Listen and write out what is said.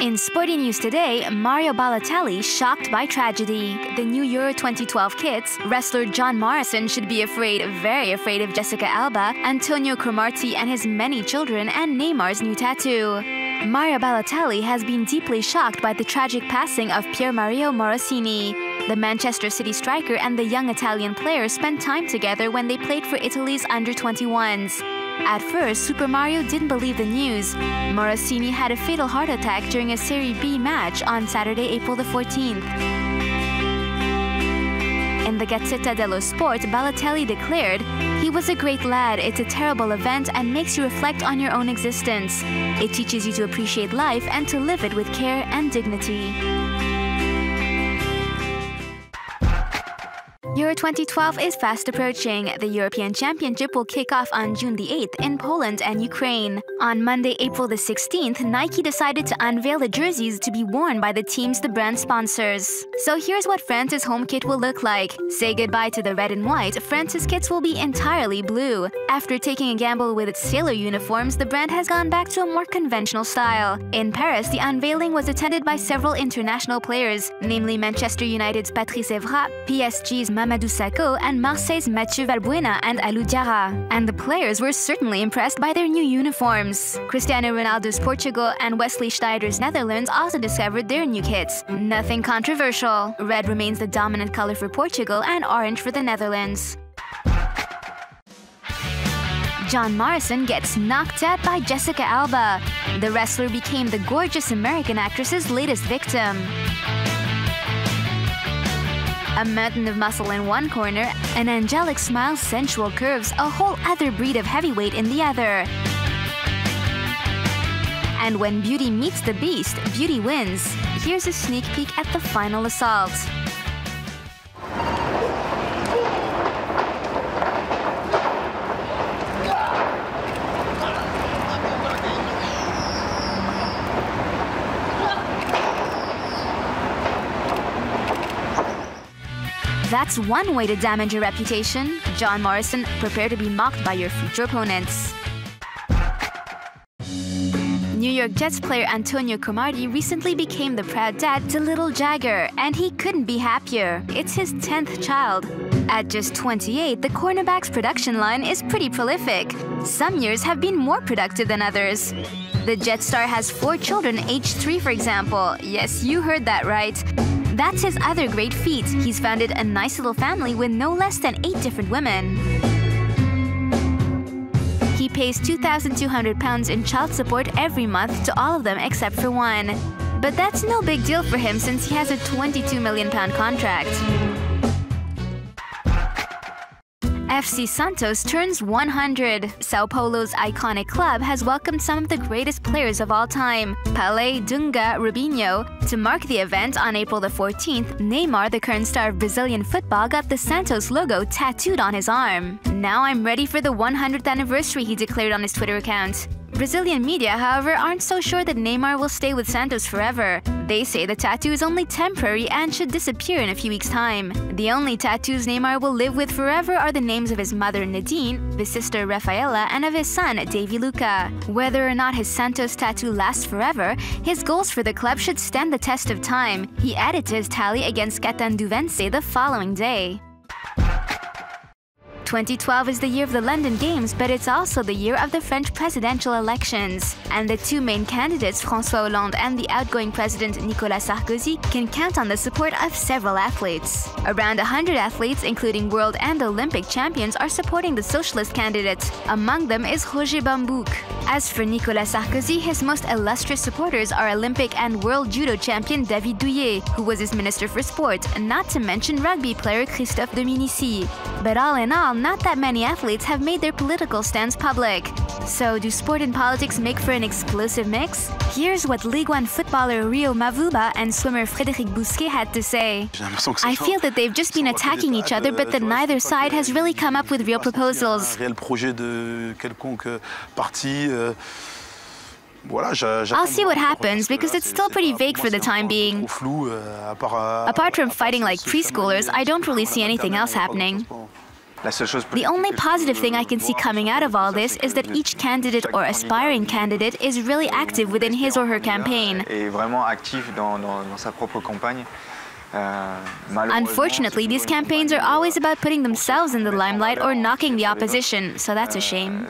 In Sporty news today, Mario Balotelli shocked by tragedy. The new Euro 2012 kits, wrestler John Morrison should be very afraid of Jessica Alba, Antonio Cromantie and his many children, and Neymar's new tattoo. Mario Balotelli has been deeply shocked by the tragic passing of Mario Morrison. The Manchester City striker and the young Italian player spent time together when they played for Italy's under-21s. At first, Super Mario didn't believe the news. Morrison had a fatal heart attack during a Serie B match on Saturday, April the 14th. In the Gazzetta dello Sport, Balotelli declared, "He was a great lad, it's a terrible event and makes you reflect on your own existence. It teaches you to appreciate life and to live it with care and dignity." Euro 2012 is fast approaching. The European Championship will kick off on June the 8th in Poland and Ukraine. On Monday, April the 16th, Nike decided to unveil the jerseys to be worn by the teams the brand sponsors. So here's what France's home kit will look like. Say goodbye to the red and white, France's kits will be entirely blue. After taking a gamble with its sailor uniforms, the brand has gone back to a more conventional style. In Paris, the unveiling was attended by several international players, namely Manchester United's Patrice Evra, PSG's Mamadou Sakho, and Marseille's Mathieu Valbuena and Alou Diarra. And the players were certainly impressed by their new uniforms. Cristiano Ronaldo's Portugal and Wesley Sneijder's Netherlands also discovered their new kits. Nothing controversial. Red remains the dominant color for Portugal and orange for the Netherlands. John Morrison gets knocked out by Jessica Alba. The wrestler became the gorgeous American actress's latest victim. A mountain of muscle in one corner, an angelic smile, sensual curves, a whole other breed of heavyweight in the other. And when beauty meets the beast, beauty wins. Here's a sneak peek at the final assault. That's one way to damage your reputation. John Morrison, prepare to be mocked by your future opponents. New York Jets player Antonio Cromantie recently became the proud dad to little Jagger, and he couldn't be happier. It's his 10th child. At just 28, the cornerback's production line is pretty prolific. Some years have been more productive than others. The Jet star has 4 children aged 3, for example. Yes, you heard that right. That's his other great feat. He's founded a nice little family with no less than 8 different women. He pays £2,200 in child support every month to all of them except for one. But that's no big deal for him since he has a £22 million contract. FC Santos turns 100. Sao Paulo's iconic club has welcomed some of the greatest players of all time, Pelé, Dunga, Robinho. To mark the event on April the 14th, Neymar, the current star of Brazilian football, got the Santos logo tattooed on his arm. "Now I'm ready for the 100th anniversary," he declared on his Twitter account. Brazilian media, however, aren't so sure that Neymar will stay with Santos forever. They say the tattoo is only temporary and should disappear in a few weeks' time. The only tattoos Neymar will live with forever are the names of his mother Nadine, his sister Rafaela, and of his son Davy Luca. Whether or not his Santos tattoo lasts forever, his goals for the club should stand the test of time. He added to his tally against Catanduvense the following day. 2012 is the year of the London Games, but it's also the year of the French presidential elections. And the two main candidates, François Hollande and the outgoing president Nicolas Sarkozy, can count on the support of several athletes. Around 100 athletes, including world and Olympic champions, are supporting the socialist candidate. Among them is Roger Bambouk. As for Nicolas Sarkozy, his most illustrious supporters are Olympic and world judo champion David Douillet, who was his minister for sport, not to mention rugby player Christophe Dominici. But all in all, not that many athletes have made their political stance public. So, do sport and politics make for an explosive mix? Here's what Ligue 1 footballer Rio Mavuba and swimmer Frédéric Bousquet had to say. "I feel that they've just been attacking each other, but that neither side has really come up with real proposals. I'll see what happens, because it's still pretty vague for the time being. Apart from fighting like preschoolers, I don't really see anything else happening." The only positive thing I can see coming out of all this is that each candidate or aspiring candidate is really active within his or her campaign. Unfortunately, these campaigns are always about putting themselves in the limelight or knocking the opposition, so that's a shame.